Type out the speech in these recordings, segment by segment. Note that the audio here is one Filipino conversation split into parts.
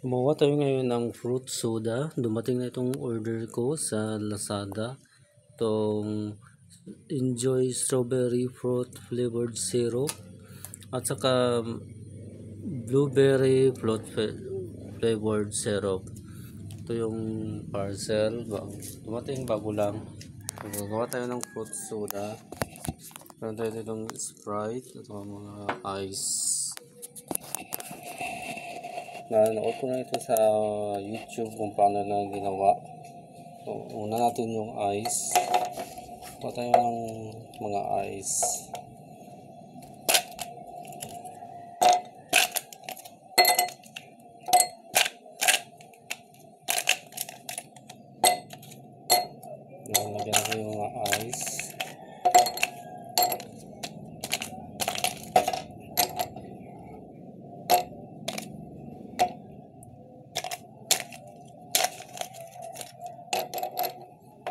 Gumawa tayo ngayon ng fruit soda. Dumating na itong order ko sa Lazada. Itong Enjoy Strawberry Fruit Flavored Syrup. At saka Blueberry Fruit Flavored Syrup. Ito yung parcel. Dumating bago lang. Gagawa tayo ng fruit soda. Meron tayo ditong Sprite. Ito mga ice. Nanood ko na ito sa YouTube kung paano na ginawa. So, una natin yung ice. Kuha tayo ng mga ice. Lagyan natin yung mga ice.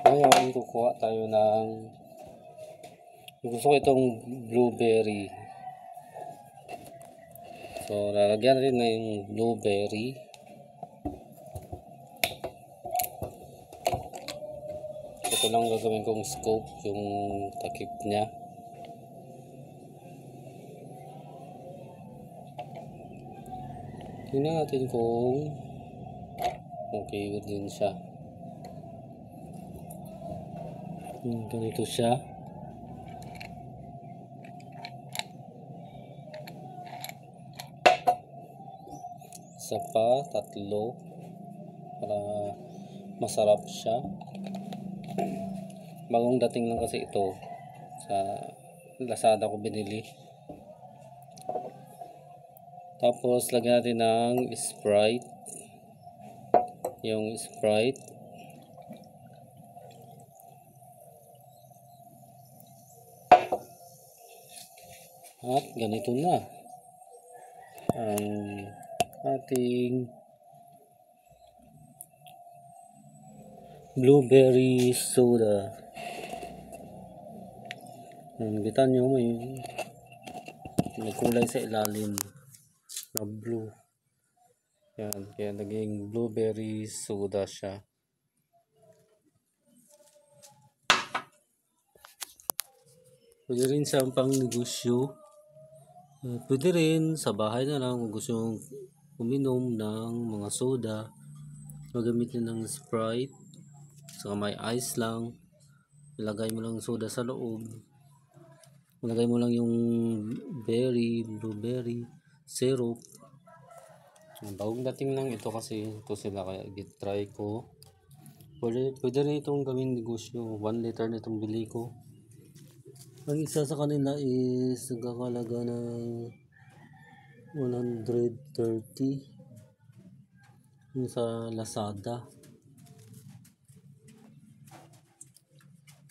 Ngayon, kukuha tayo ng gusto ko itong blueberry. So, lalagyan rin na yung blueberry. Ito lang gagawin kong scoop, yung takip niya. Tingnan natin kung okay din siya. Ganito siya. Isa pa, tatlo para masarap siya. Bagong dating lang kasi ito sa Lazada ko binili. Tapos lagyan natin ng Sprite. Yung Sprite. At ganito na ang ating blueberry soda. Kita nyo may kulay sa ilalim na blue. Yan, kaya naging blueberry soda siya. Pwede rin siyang pang negosyo. Pwede rin sa bahay na lang kung gusto mong uminom ng mga soda. Magamitin ng Sprite. Saka may ice lang. Ilagay mo lang soda sa loob. Ilagay mo lang yung blueberry syrup. Bagong dating lang ito kasi ito sila kaya try ko. Pwede rin itong gawing negosyo. 1 liter na itong bili ko. Ang isa sa kanila is nagkakalaga ng 130 yung sa Lazada.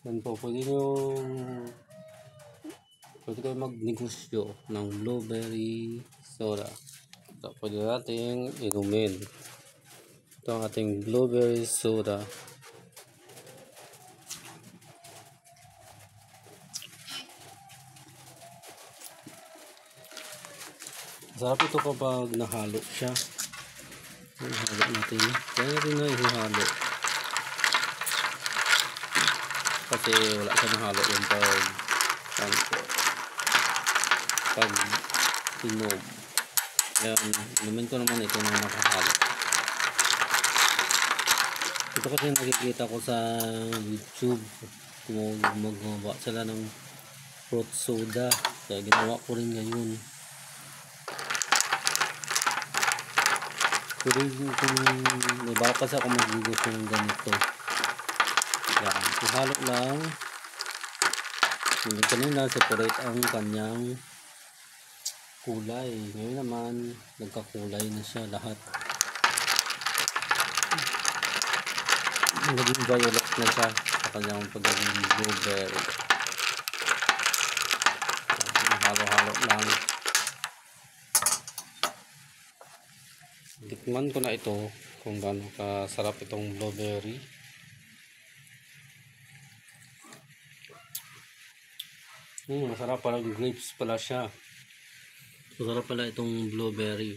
Yan po, pwede kayo magnegosyo ng blueberry soda. So, pwede natin inumin. Ito ang ating blueberry soda. Sarap ito kapag nahalo siya. Ihalo natin. Kaya rin na ihalo. Kasi wala siya nahalo yung pag inom. Yan, inumin ko naman ito na nakahalo. Ito kasi nakikita ko sa YouTube. Gumagawa sila ng fruit soda. Kaya ginawa ko rin ngayon. Pero kung may baka kasi ako mag-negosyo ng ganito. Yan, ihalo lang. Yung kanina separate ang kanyang kulay. Ngayon naman nagkakulay na siya lahat. Naging violet na siya sa kanyang pagiging blueberry. Halo-halo lang. Tikman ko na ito kung gaano kasarap itong blueberry. Masarap pala, grapes pala siya. Masarap pala itong blueberry.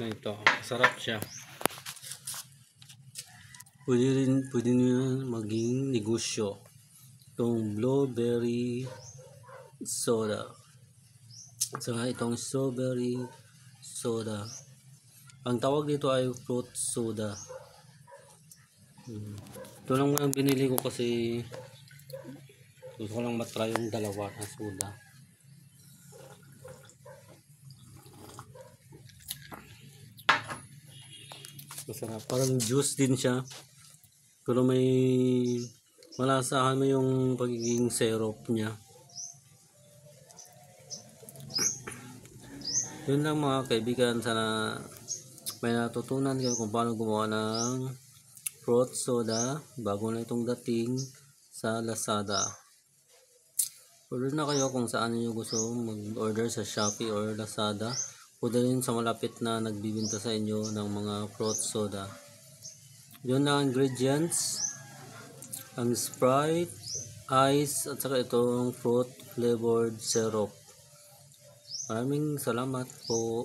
na ito. Masarap siya. Pwede nyo maging negosyo. Itong blueberry soda. Saka itong strawberry soda. Ang tawag dito ay fruit soda. Ito lang ang binili ko kasi gusto ko lang matry yung dalawa na soda. Masarap. Parang juice din siya. Pero may malasahan mo yung pagiging syrup niya. Yun lang mga kaibigan. Sana may natutunan kayo kung paano gumawa ng fruit soda. Bago na itong dating sa Lazada. Order na kayo kung saan nyo gusto mag-order sa Shopee or Lazada. Pwede rin sa malapit na nagbibinta sa inyo ng mga fruit soda. Yun ang ingredients. Ang Sprite, ice, at saka itong fruit flavored syrup. Maraming salamat po.